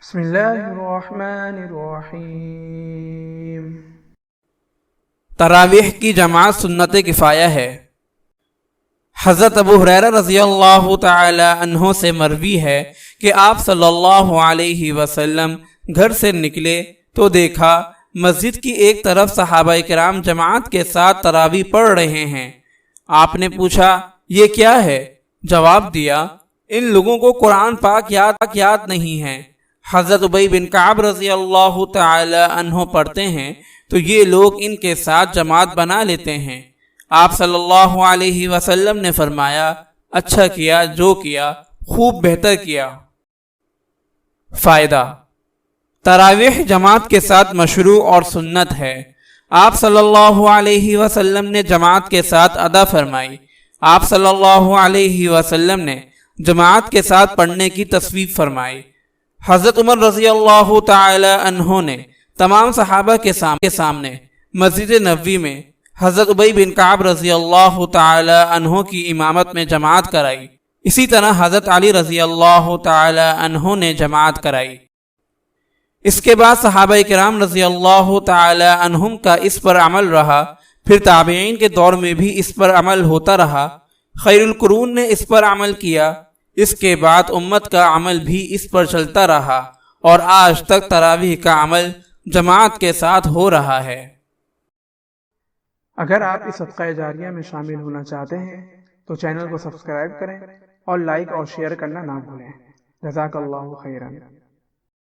بسم اللہ الرحمن الرحیم۔ تراویح کی جماعت سنت کفایہ ہے۔ حضرت ابو ہریرہ رضی اللہ تعالی عنہ سے مروی ہے کہ آپ صلی اللہ علیہ وسلم گھر سے نکلے تو دیکھا مسجد کی ایک طرف صحابہ کرام جماعت کے ساتھ تراویح پڑھ رہے ہیں۔ آپ نے پوچھا یہ کیا ہے؟ جواب دیا ان لوگوں کو قرآن پاک یاد نہیں ہے۔ حضرت ابی بن کعب رضی اللہ تعالی عنہ پڑھتے ہیں تو یہ لوگ ان کے ساتھ جماعت بنا لیتے ہیں۔ آپ صلی اللہ علیہ وسلم نے فرمایا اچھا کیا جو کیا، خوب بہتر کیا۔ فائدہ: تراویح جماعت کے ساتھ مشروع اور سنت ہے۔ آپ صلی اللہ علیہ وسلم نے جماعت کے ساتھ ادا فرمائی۔ آپ صلی اللہ علیہ وسلم نے جماعت کے ساتھ پڑھنے کی تصویب فرمائی۔ حضرت عمر رضی اللہ تعالی عنہ نے تمام صحابہ کے سامنے مسجد نبوی میں حضرت ابی بن کعب رضی اللہ تعالی عنہ کی امامت میں جماعت کرائی۔ اسی طرح حضرت علی رضی اللہ تعالی عنہ نے جماعت کرائی۔ اس کے بعد صحابہ کرام رضی اللہ تعالی عنہم کا اس پر عمل رہا، پھر تابعین کے دور میں بھی اس پر عمل ہوتا رہا۔ خیر القرون نے اس پر عمل کیا، اس کے بعد امت کا عمل بھی اس پر چلتا رہا اور آج تک تراویح کا عمل جماعت کے ساتھ ہو رہا ہے۔ اگر آپ اس صدقہ جاریہ میں شامل ہونا چاہتے ہیں تو چینل کو سبسکرائب کریں اور لائک اور شیئر کرنا نہ بھولیں۔ جزاک اللہ خیرا۔